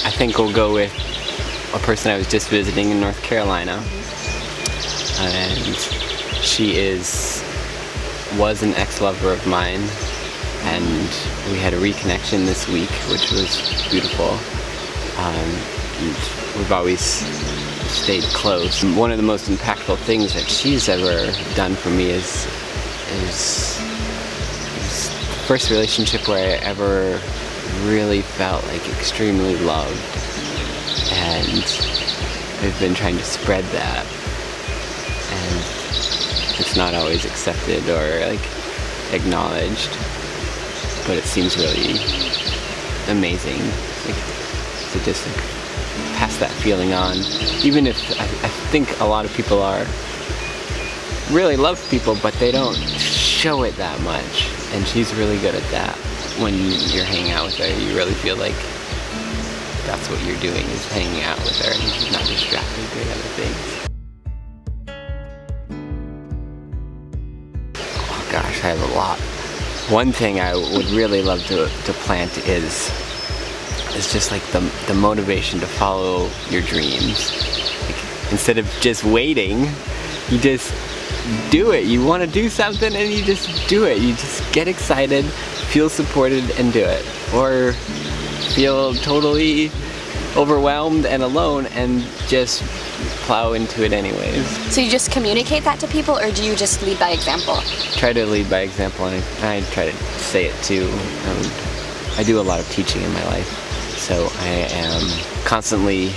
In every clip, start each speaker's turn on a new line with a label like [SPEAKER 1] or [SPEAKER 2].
[SPEAKER 1] I think we'll go with a person I was just visiting in North Carolina. And she was an ex-lover of mine, and we had a reconnection this week, which was beautiful. And we've always stayed close. One of the most impactful things that she's ever done for me is the first relationship where I ever really felt like extremely loved, and I've been trying to spread that, and it's not always accepted or like acknowledged, but it seems really amazing, like, to just like pass that feeling on. Even if I think a lot of people really love people, but they don't show it that much, and she's really good at that. When you're hanging out with her, you really feel like that's what you're doing, is hanging out with her, and she's not distracted doing other things. Oh gosh, I have a lot. One thing I would really love to plant is just like the motivation to follow your dreams. Like, instead of just waiting, you just do it. You want to do something and you just do it. You just get excited, feel supported, and do it. Or feel totally overwhelmed and alone and just plow into it anyways.
[SPEAKER 2] So you just communicate that to people, or do you just lead by example?
[SPEAKER 1] Try to lead by example, and I try to say it too. I do a lot of teaching in my life, so I am constantly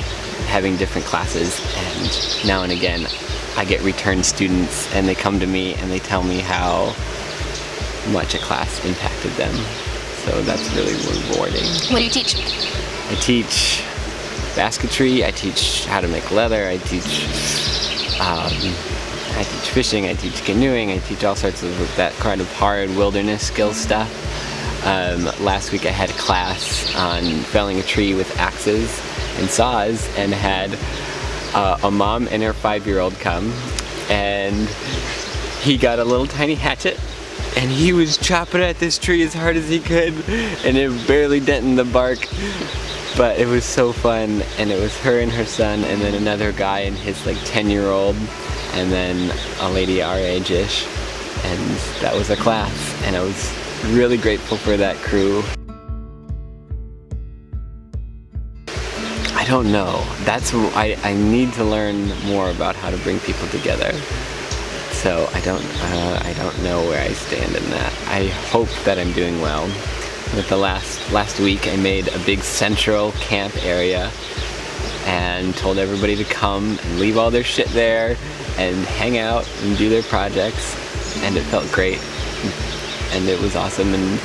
[SPEAKER 1] having different classes, and now and again I get return students and they come to me and they tell me how much a class impacted them. So that's really rewarding.
[SPEAKER 2] What do you teach?
[SPEAKER 1] I teach basketry, I teach how to make leather, I teach fishing, I teach canoeing, I teach all sorts of that kind of hard wilderness skill stuff. Last week I had a class on felling a tree with axes and saws, and had a mom and her 5-year-old come, and he got a little tiny hatchet and he was chopping at this tree as hard as he could, and it barely dented the bark, but it was so fun. And it was her and her son, and then another guy and his like 10-year-old, and then a lady our age-ish, and that was a class, and I was really grateful for that crew. I don't know. I need to learn more about how to bring people together. So I don't know where I stand in that. I hope that I'm doing well. With the last week, I made a big central camp area and told everybody to come and leave all their shit there and hang out and do their projects, and it felt great, and it was awesome, and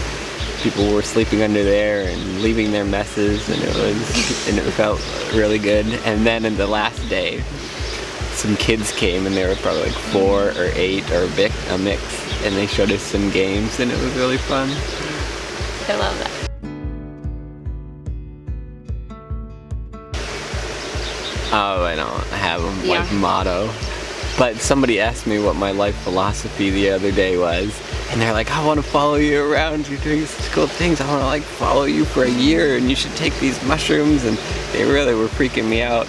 [SPEAKER 1] people were sleeping under there and leaving their messes, and it felt really good. And then in the last day, some kids came, and they were probably like 4 or 8 or a mix, and they showed us some games, and it was really fun.
[SPEAKER 2] I love that.
[SPEAKER 1] Oh, I don't have a life motto, but somebody asked me what my life philosophy the other day was, and they're like, I want to follow you around, you're doing such cool things, I want to like follow you for a year, and you should take these mushrooms, and they really were freaking me out.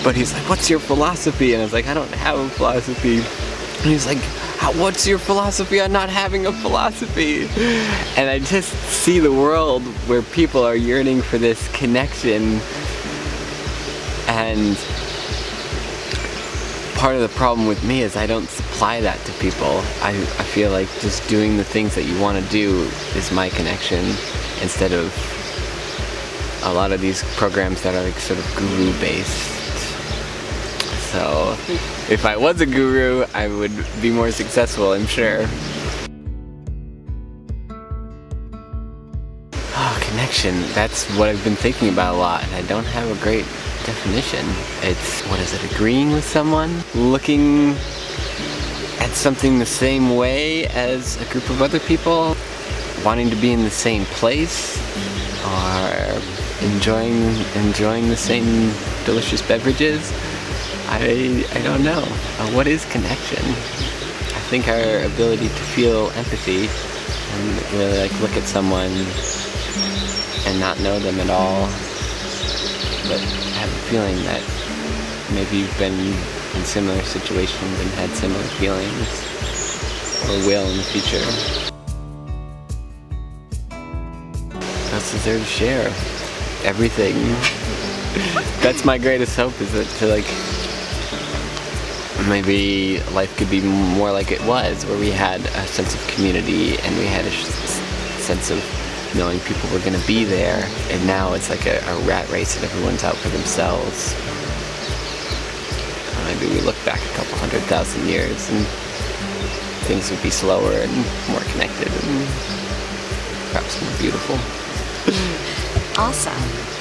[SPEAKER 1] But he's like, what's your philosophy? And I was like, I don't have a philosophy. And he's like, what's your philosophy on not having a philosophy? And I just see the world where people are yearning for this connection, and part of the problem with me is I don't supply that to people. I feel like just doing the things that you want to do is my connection, instead of a lot of these programs that are like sort of guru based. So if I was a guru, I would be more successful, I'm sure. Oh, connection, that's what I've been thinking about a lot, and I don't have a great definition. It's, what is it, agreeing with someone? Looking at something the same way as a group of other people? Wanting to be in the same place? Or enjoying the same delicious beverages? I don't know. What is connection? I think our ability to feel empathy and really like look at someone and not know them at all, but have a feeling that maybe you've been in similar situations and had similar feelings, or will in the future. What else is there to share? Everything. That's my greatest hope, is that to like, maybe life could be more like it was, where we had a sense of community and we had a sense of knowing people were going to be there, and now it's like a rat race and everyone's out for themselves. Maybe we look back a couple 100,000 years and things would be slower and more connected and perhaps more beautiful.
[SPEAKER 2] Awesome.